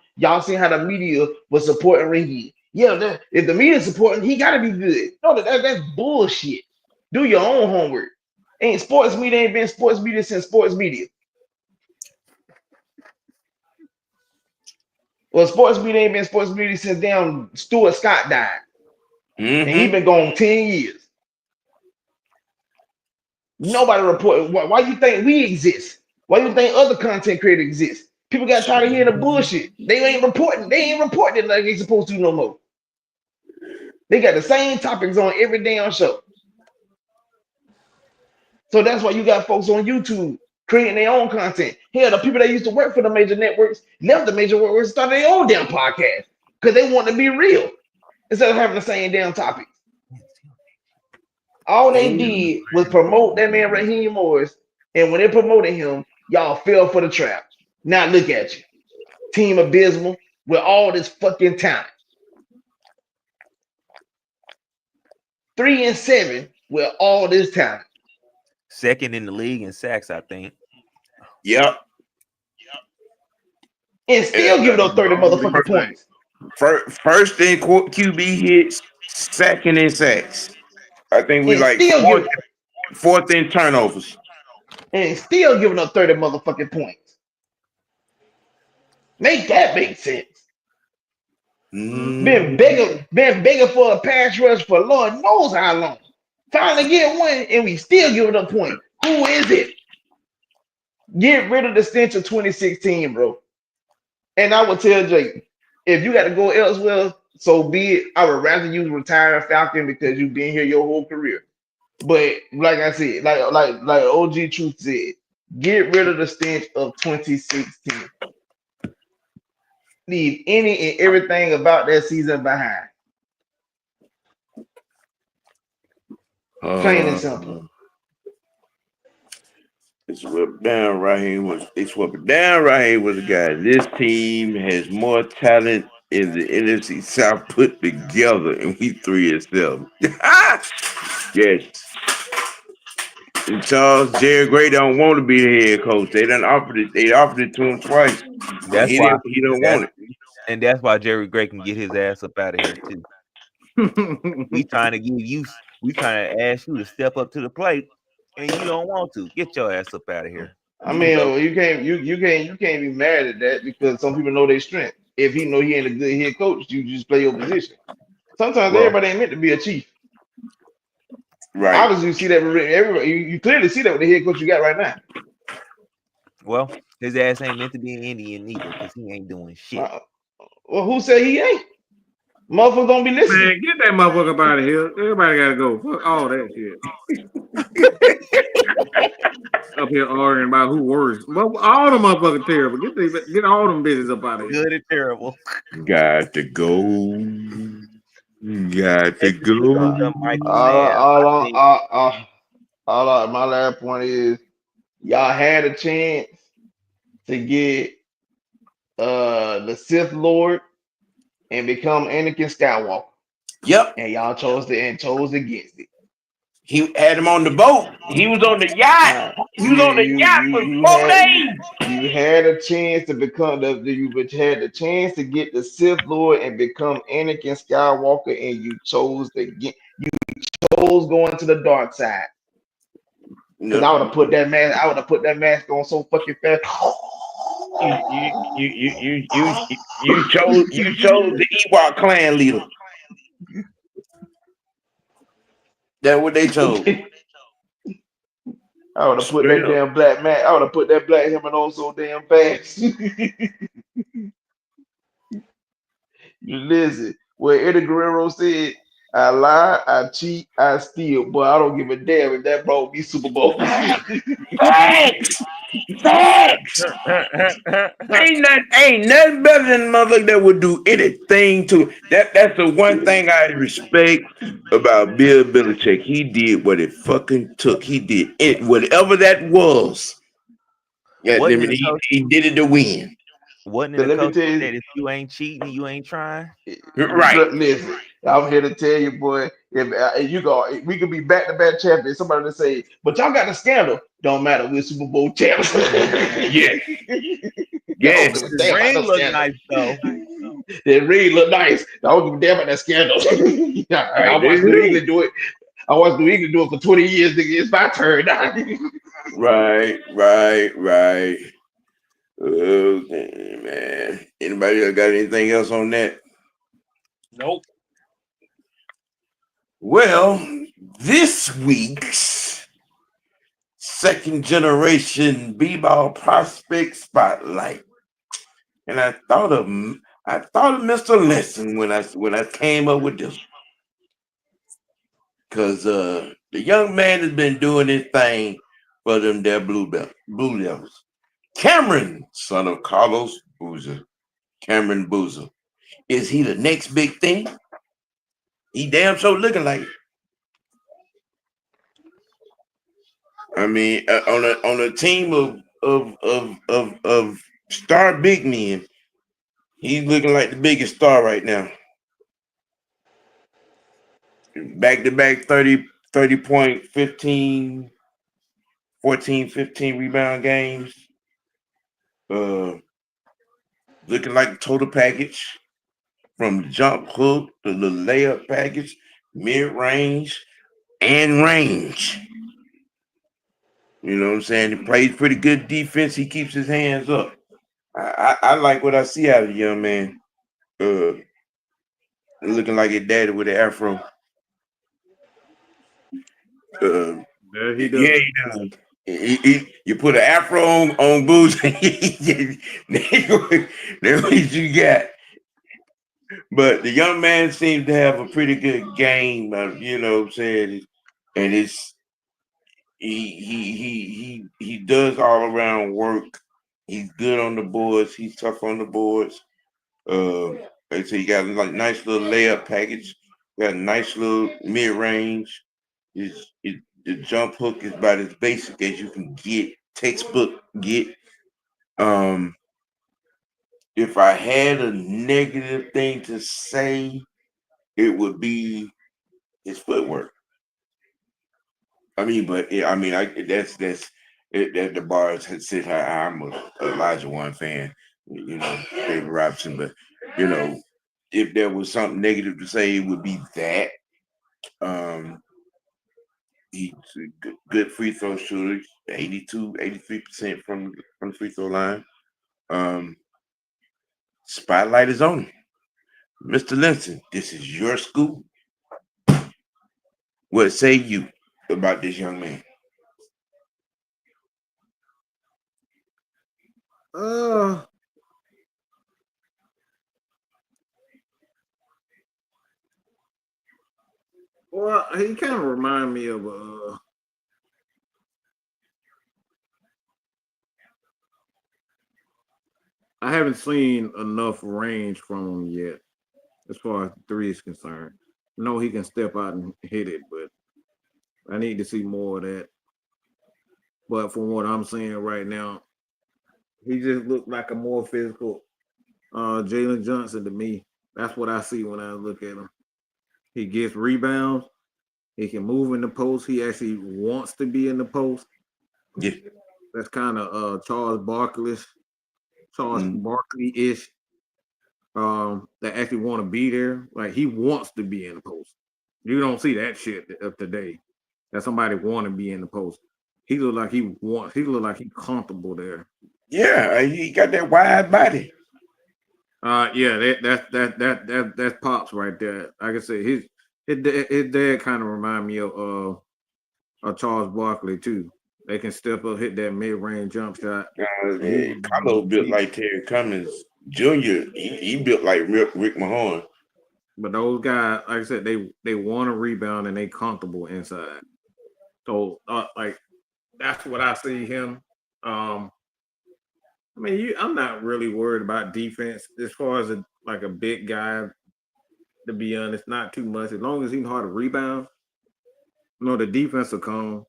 the media was supporting Ringy. Yeah, if the media supporting, he gotta be good. No, that's bullshit. Do your own homework. Sports media ain't been sports media since sports media. Well, sports media ain't been sports media since damn Stuart Scott died. And he been gone 10 years. Nobody reported. Why you think we exist? Why you think other content creators exist? People got tired of hearing the bullshit. They ain't reporting it like they supposed to no more. They got the same topics on every damn show. So that's why you got folks on YouTube creating their own content. Hell, the people that used to work for the major networks left the major networks and started their own damn podcast because they want to be real instead of having the same damn topics. All they did was promote that man Raheem Morris, and when they promoted him, y'all fell for the trap. Now look at you, Team Abysmal with all this fucking talent. 3-7 with all this talent. Second in the league in sacks, I think. Yep. And still giving up 30 motherfucking points. First in QB hits, second in sacks. I think we And like fourth in turnovers. And still giving up 30 motherfucking points. Make that make sense. Been begging for a pass rush for Lord knows how long. Finally get one, and we still giving up points. Who is it? Get rid of the stench of 2016, bro. And I would tell Jake, if you got to go elsewhere, so be it. I would rather you retire a Falcon because you've been here your whole career. But like I said, like OG Truth said, get rid of the stench of 2016. Leave any and everything about that season behind. Plain and simple. It's what down right here was. It's what down right here was a guy. This team has more talent in the NFC South put together, and we 3-7. Yes. And Charles Jerry Gray don't want to be the head coach. They done offered it. They offered it to him twice. That's he why don't want it. And that's why Jerry Gray can get his ass up out of here too. We trying to ask you to step up to the plate, and you don't want to. Get your ass up out of here. I mean, you can't be mad at that because some people know their strength. If he know he ain't a good head coach, you just play your position. Sometimes everybody ain't meant to be a chief. Right. Obviously, you see that with everybody. You clearly see that with the head coach you got right now. Well, his ass ain't meant to be an Indian neither because he ain't doing shit. Well, who said he ain't? Motherfuckers don't be listening. Man, get that motherfucker up out of here. Everybody gotta go. Fuck all that shit. Up here arguing about who worse. Well, all the motherfuckers terrible. Get all them bitches up out of here. Good and terrible. Got to go. Got to go. My last point is y'all had a chance to get the Sith Lord and become Anakin Skywalker. Yep. And y'all chose against it. He had him on the boat. He was on the yacht. He was on the yacht for 4 days. You had a chance to become you had the chance to get the Sith Lord and become Anakin Skywalker, and you chose going to the dark side. Because I would have put that mask on so fucking fast. You chose the Ewok clan leader. That's what they chose. I would have put that damn black man. I would have put that black helmet on so damn fast. Listen, what Eddie Guerrero said, I lie, I cheat, I steal, but I don't give a damn if that brought me Super Bowl. Facts. Facts. Ain't nothing better than a motherfucker that would do anything to that. That's the one thing I respect about Bill Belichick. He did what it fucking took. He did it, whatever that was. Yeah, I Wasn't it mean, a coach? he did it to win. Wasn't it So a let me coach tell that you, said if you ain't cheating, you ain't trying? Right. listen, I'm here to tell you, boy, if you go, we could be back-to-back champions. Somebody to say, but y'all got a scandal. Don't matter, we're Super Bowl champs. Yes. I don't Yes. give a The damn about ring no look scandal. nice though. That ring look nice. I don't give a damn about that scandal. I Right. watched New England do it. I watched New England do it for 20 years. Nigga. It's my turn now. Right. Okay, man. Anybody else got anything else on that? Nope. Well, this week's second generation B-ball prospect spotlight, and I thought of Mr. Lesson when I came up with this, because the young man has been doing his thing for them there Blue Devils. Cameron, son of Carlos Boozer, Cameron Boozer, is he the next big thing? He damn sure looking like it. I mean, on a team of star big men, he's looking like the biggest star right now. Back to back 30 point, 15, 14, 15 rebound games. Looking like a total package from the jump hook to the layup package, mid range, and range. You know what I'm saying? He plays pretty good defense. He keeps his hands up. I like what I see out of the young man. Looking like his daddy with an afro. There he Yeah, does. he does. You put an afro on Boots, that's what you got. But the young man seems to have a pretty good game, you know what I'm saying? And it's he does all around work. He's good on the boards. He's tough on the boards. Like I say, you got like nice little layup package. Got a nice little mid range. The jump hook is about as basic as you can get. Textbook get. If I had a negative thing to say, it would be his footwork. I mean, but yeah, I mean, that's that the bars had said I'm a Elijah One fan, you know, David Robinson, but you know, if there was something negative to say, it would be that. He's a good free throw shooter, 83% from the free throw line. Spotlight is on him. Mr. Linson, this is your school. What say you about this young man? Uh, well, he kind of remind me of I haven't seen enough range from him yet, as far as three is concerned. I know he can step out and hit it, but I need to see more of that. But from what I'm seeing right now, he just looked like a more physical Jalen Johnson to me. That's what I see when I look at him. He gets rebounds. He can move in the post. He actually wants to be in the post. Yeah. That's kind of Charles Barkley-ish. That actually want to be there. Like he wants to be in the post. You don't see that shit of today. That somebody want to be in the post. He look like he wants. He look like he comfortable there. Yeah, he got that wide body. Yeah, that's Pops right there. Like I said, his dad kind of remind me of Charles Barkley too. They can step up, hit that mid range jump shot. Carlo built like Terry Cummings Jr. He built like Rick Mahorn. But those guys, like I said, they want to rebound and they comfortable inside. So like that's what I see him. I mean, I'm not really worried about defense as far as like a big guy. To be honest, not too much. As long as he know how to rebound, the defense will come.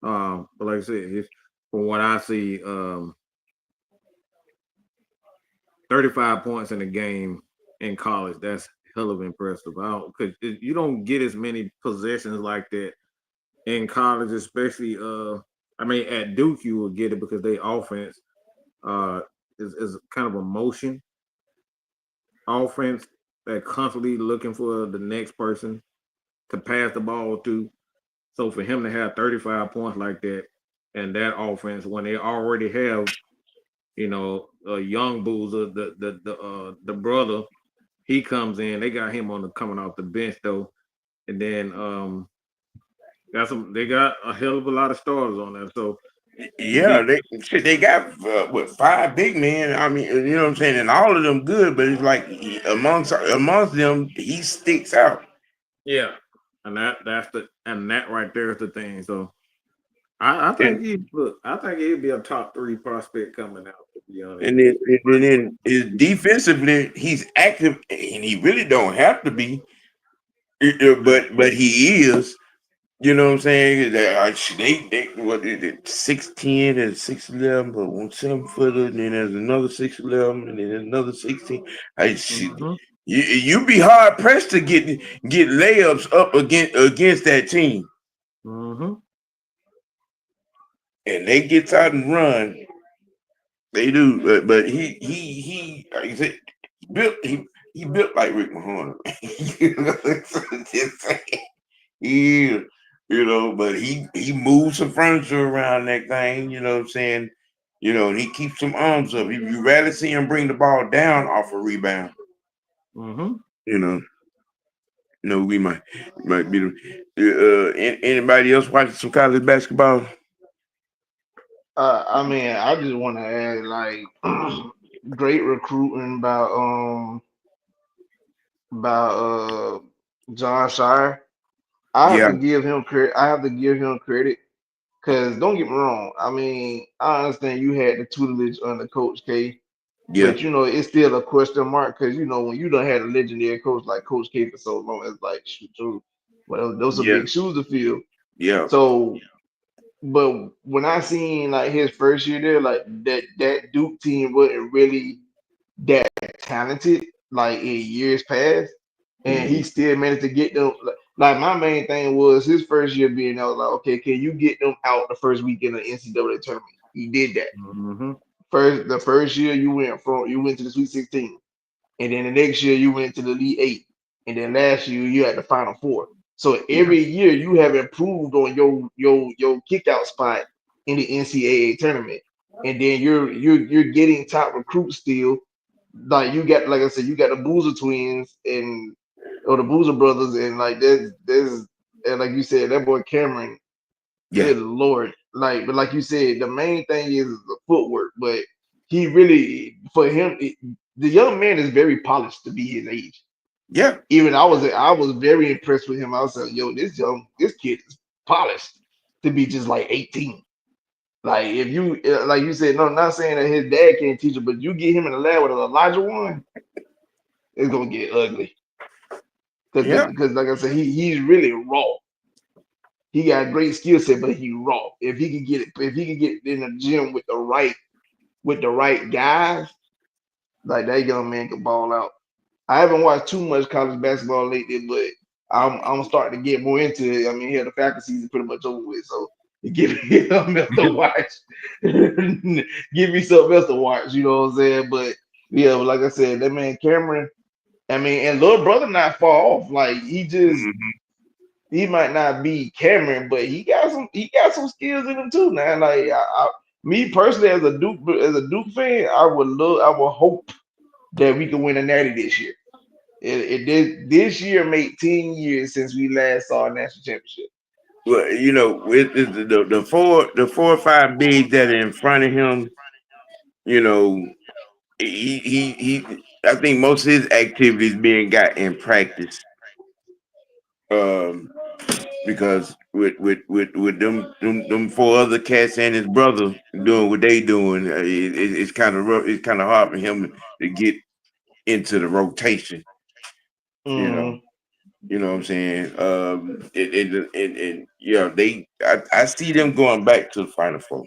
But like I said, from what I see, 35 points in a game in college, that's hell of impressive. Because you don't get as many possessions like that in college, especially. I mean, at Duke you will get it because they offense is kind of a motion offense that constantly looking for the next person to pass the ball to. So for him to have 35 points like that and that offense when they already have, young Boozer, the brother, he comes in. They got him coming off the bench though, and then they got a hell of a lot of starters on there. So yeah, they got what 5 big men. I mean, you know what I'm saying, and all of them good, but it's like amongst them, he sticks out. Yeah, and that right there is the thing. So I think he'd be a top 3 prospect coming out. To be honest, And then defensively, he's active, and he really don't have to be, but he is. You know what I'm saying? They what is it? 6'10" and 6'11", but 7-footer, and then there's another 6'11", and then there's another 16. You be hard pressed to get layups up against that team, and they get out and run. They do, but he like I said, he built like Rick Mahorn. Just saying. But he moves some furniture around that thing, you know what I'm saying? And he keeps some arms up. You rarely see him bring the ball down off a rebound. We might be anybody else watching some college basketball? I mean, I just want to add like great recruiting about John Shire. I have Yeah, to give him credit. I have to give him credit because don't get me wrong. I mean, I understand you had the tutelage under Coach K, yeah, but it's still a question mark because when you don't had a legendary coach like Coach K for so long, it's like shoot, well, those are yeah, big shoes to fill. yeah, So, but when I seen like his first year there, like that Duke team wasn't really that talented like in years past, and he mhm, still managed to get them. Like my main thing was his first year being out. Like, okay, can you get them out the first weekend of the NCAA tournament? He did that. The first year you went to the Sweet 16, and then the next year you went to the Elite 8, and then last year you had the Final Four. So yeah, every year you have improved on your kick out spot in the NCAA tournament, and then you're getting top recruits still. Like you got, like I said, you got the Boozer twins or the Boozer brothers, and like there's and like you said, that boy Cameron. yeah, Good Lord. But like you said, the main thing is the footwork. But he really, for him, the young man is very polished to be his age. yeah, Even I was very impressed with him. I was like, yo, this kid is polished to be just like 18. Like if you like you said, no, I'm not saying that his dad can't teach him, but you get him in the lab with an Elijah one, it's gonna get ugly. yeah, Because like I said, he's really raw. He got great skill set, but he raw. If he could get in the gym with the right guys, like that young man could ball out. I haven't watched too much college basketball lately, but I'm starting to get more into it. I mean, here the Falcons season pretty much over with, so give me something else to watch. Give me something else to watch. You know what I'm saying? But yeah, like I said, that man Cameron. I mean, and little brother not far off. Like mhm, he might not be Cameron, but he got some skills in him too. Now, like me personally, as a Duke fan, I would hope that we can win a natty this year. This year made 10 years since we last saw a national championship. Well, with the four or five bigs that are in front of him, you know, he I think most of his activities being got in practice. Um, because with them four other cats and his brother doing what they doing, it's kind of rough. It's kind of hard for him to get into the rotation. You know, Mm-hmm. you know what I'm saying. Yeah, I see them going back to the Final Four.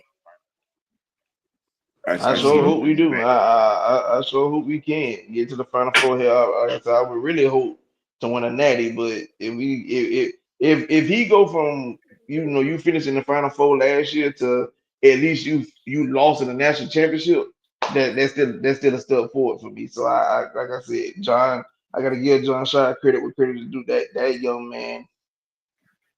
I I see sure them hope we going do. back. I sure hope we can get to the Final Four here. Like I said, I would really hope to win a natty, but if he go from you finished in the Final Four last year to at least you lost in the national championship, that's still a step forward for me. So I like I said, John, I gotta give John Shire credit where credit is due. That young man,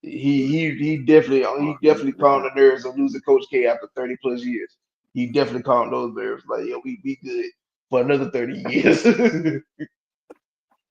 he definitely calmed the nerves of losing Coach K after 30 plus years. He definitely calmed those nerves. Like, yeah, we be good for another 30 years.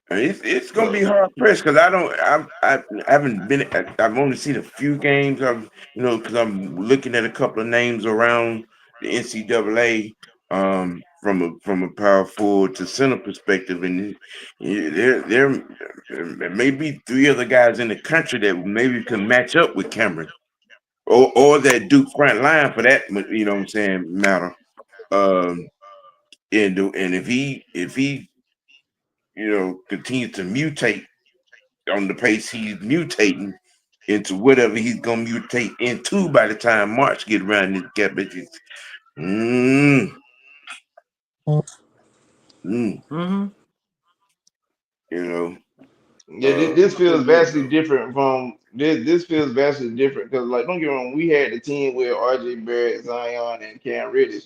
It's gonna be So, hard pressed because I haven't been I've only seen a few games. Because I'm looking at a couple of names around the NCAA from a power forward to center perspective, and there may be three other guys in the country that maybe can match up with Cameron or that Duke front line for that. You know what I'm saying? Matter. Um, and if he continues to mutate on the pace he's mutating into whatever he's gonna mutate into by the time March get around this gap. Mm, mm, Mm-hmm. you know, yeah, uh, this feels vastly different from this feels vastly different because, like, don't get me wrong, we had the team with RJ Barrett, Zion, and Cam Reddish.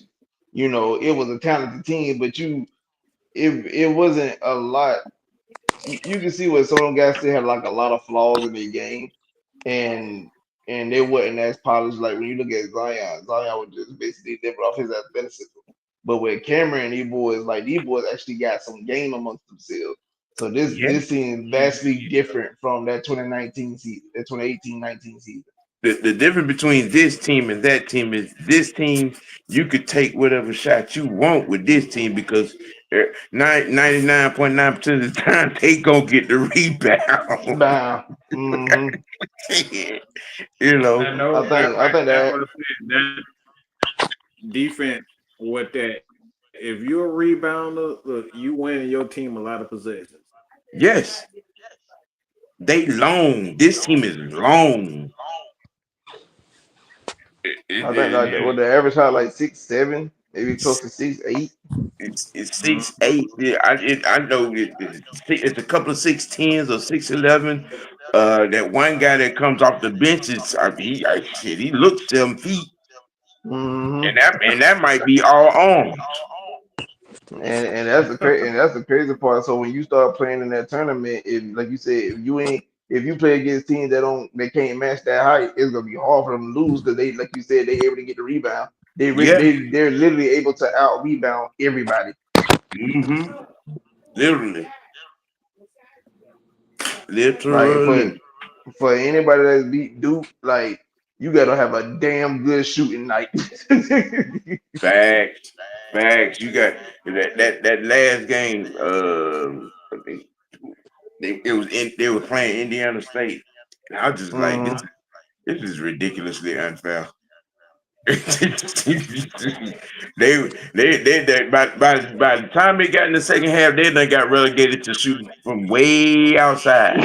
It was a talented team, but it wasn't a lot. You can see where some of them guys still had like a lot of flaws in their game, and and they wasn't as polished. Like when you look at Zion was just basically living off his athleticism. But with Cameron and these boys actually got some game amongst themselves. So this yeah. this seems vastly different from that 2019 season, that 2018-19 season. The difference between this team and that team is this team you could take whatever shot you want with this team because 99.9% of the time they gonna get the rebound. Bow. Hmm. you know, I know I think I think that's that what I said. That defense with that. If you're a rebounder, look, you win your team a lot of possessions. yes, they long. This team is long. I think like It, what the average height like 6'7", maybe close to 6'8". it's Mm-hmm. 6'8". Yeah, I know it's a couple of 6'10s or 6'11. That one guy that comes off the bench is he looks 7 feet, Hmm. and that might be all arms. And that's the crazy part. So when you start playing in that tournament, if like you said, if you play against teams they can't match that height, it's gonna be hard for them to lose because they like you said they able to get the rebound. Yeah, They're literally able to out rebound everybody. hmm literally, Like literally. for anybody that's beat Duke, like you gotta have a damn good shooting night. Facts, facts. You got that last game. I think they were playing Indiana State. And I was just like, this Mhm. this is ridiculously unfair. By the time they got in the second half, they done got relegated to shooting from way outside.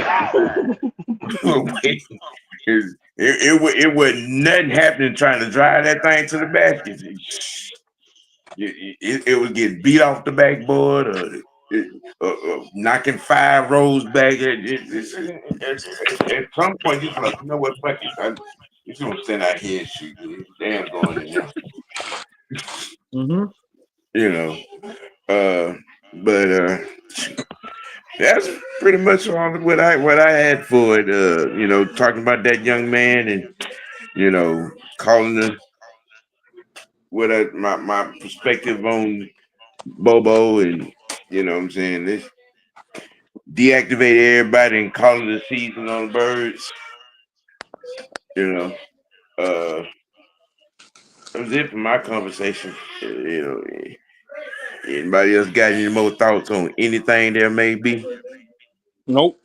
It was nothing happening trying to drive that thing to the basket. It was getting beat off the backboard or knocking 5 rows back. At some point, you just like, you know what, fuck it. I'm just gonna stand out here and shoot. Damn, going in there. Mm-hmm. You know. But that's pretty much all what I had for it. Talking about that young man and calling the my perspective on BoBo and what I'm saying this deactivate everybody and calling the season on the birds. You know, that was it for my conversation. Anybody else got any more thoughts on anything there may be? Nope.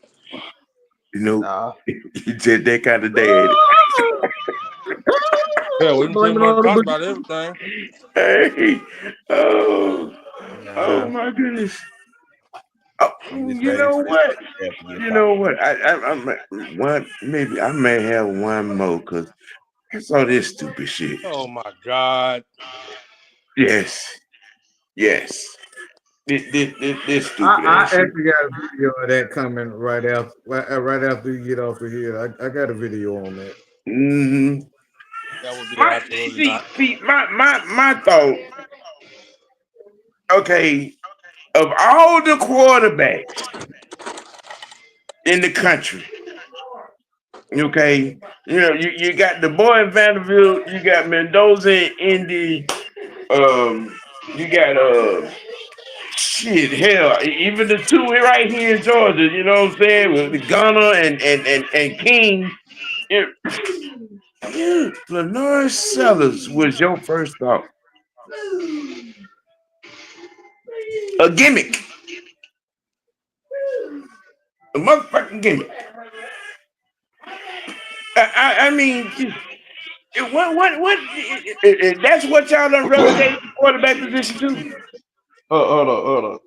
You know, Nah. you just that kind of day, ain't Yeah, we can Blame pretty it much on the talk boogie. about everything. it? Hey, oh, Nah, oh my goodness. Oh, I'm just you ready know for this what? first half to get You fired. know what? Maybe I may have one more because I saw this stupid shit. Oh my God. Yes, yes. This stupid I ass shit. actually got a video of that coming right after you get off of here. I got a video on that. Mm-hmm. That would be absolutely not. My thought. Okay, of all the quarterbacks in the country, okay, you got the boy in Vanderbilt, you got Mendoza in Indy, you got shit, hell, even the two right here in Georgia, you know what I'm saying, with the Gunner and King. Lenore Sellers was your first thought. A gimmick. A motherfucking gimmick. I mean, that's what y'all done relegated the quarterback position to? Hold on.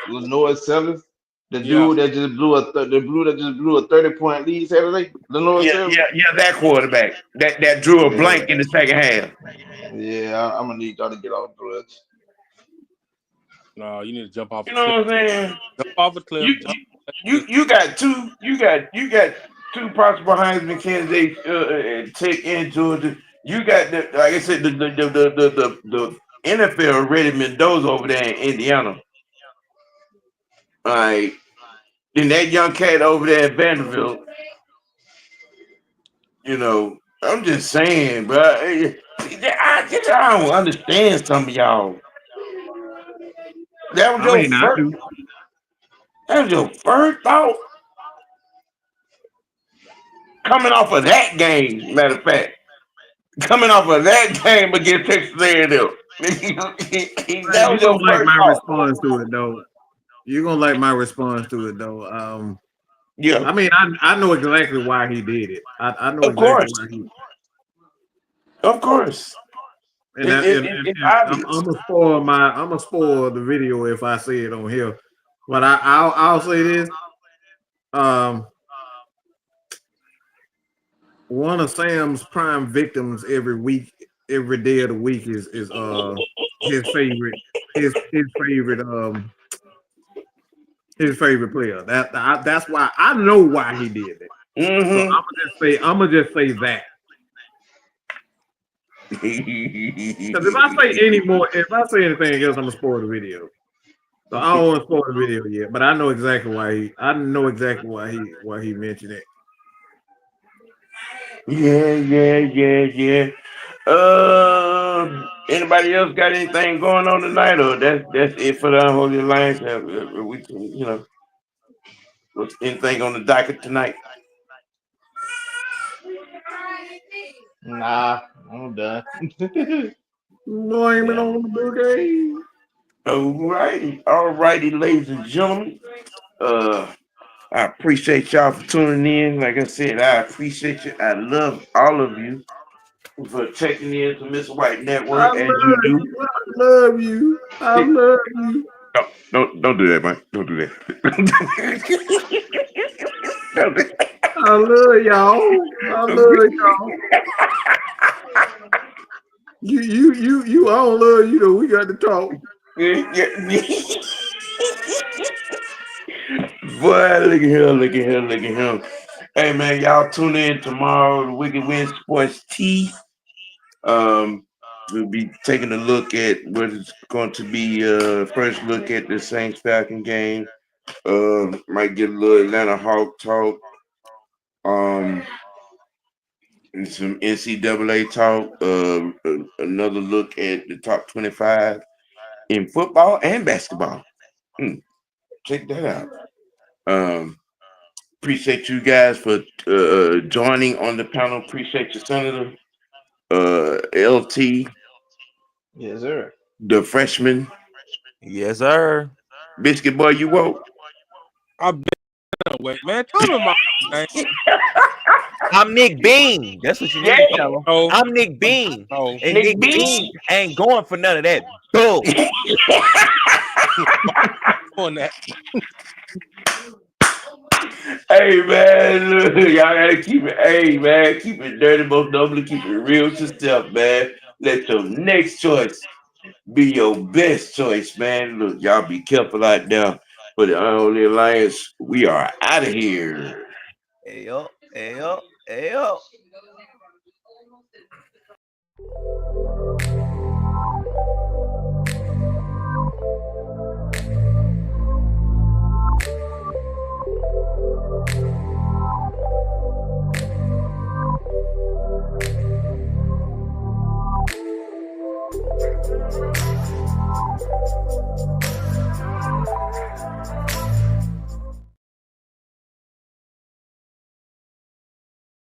Lenore Sellers, the Yeah. dude that just blew a 30-point lead Saturday. Lenore Sellers. Yeah, that quarterback. That drew a Yeah, blank in the second half. yeah. I'm gonna need y'all to get off drugs. No, you need to jump off a You know cliff. what I'm saying? Jump off a cliff. You Jump. you got two possible Heisman candidates Tech and Georgia. You got like I said the NFL already Mendoza over there in Indiana. All right. Then that young cat over there at Vanderbilt. I'm just saying, bro. I don't understand some of y'all. That was I your mean, I first. do. That was your first thought coming off of that game. Matter of fact, coming off of that game against Texas A&M. That You're was your gonna like first my thought. response to it, though. You're gonna like my response to it, though. Yeah, I mean, I know exactly why he did it. I know of exactly course, why he. of course. And It's obvious. I'm gonna spoil the video if I say it on here. But I'll say this. Um, one of Sam's prime victims every day of the week is his favorite his favorite player. That's why I know why he did it. So Mm-hmm. I'm gonna just say that. Because if I say anything else, I'm gonna spoil the video. So I don't want to spoil the video yet, but I know exactly why he mentioned it. Yeah. Anybody else got anything going on tonight, or that's it for the Unholy Alliance? We, what's anything on the docket tonight? Nah, I'm done. Blame it Yeah. on the boogie. All righty, ladies and gentlemen. I appreciate y'all for tuning in. Like I said, I appreciate you. I love all of you for checking in to Mr. White I Network as you love do. you. I love you. I love you. Don't do that, man. Don't do that. Don't do that. I love y'all. I love y'all. You. I don't love you though. We got to talk. Boy, look at him. Hey man, y'all tune in tomorrow. The Wicked Win Sports Tea. We'll be taking a look at what is going to be first look at the Saints Falcon game. Might get a little Atlanta Hawk talk. And some NCAA talk. Another look at the top 25 in football and basketball. Check that out. Appreciate you guys for joining on the panel. Appreciate you, Senator LT, Yes, sir. the freshman. Yes, sir. Biscuit boy, you woke. I been awake, man. Tell me my name. I'm Nick Bean. That's what you need to tell him. No, I'm Nick Bean. no. And Nick Nick Bean? Bean ain't going for none of that bull. On that. Hey man, look, y'all gotta keep it. Hey man, keep it dirty, most noble, keep it real to yourself, man. Let your next choice be your best choice, man. Look, y'all be careful out there. For the Unholy Alliance, we are out of here. Hey yo, hey yo, hey yo.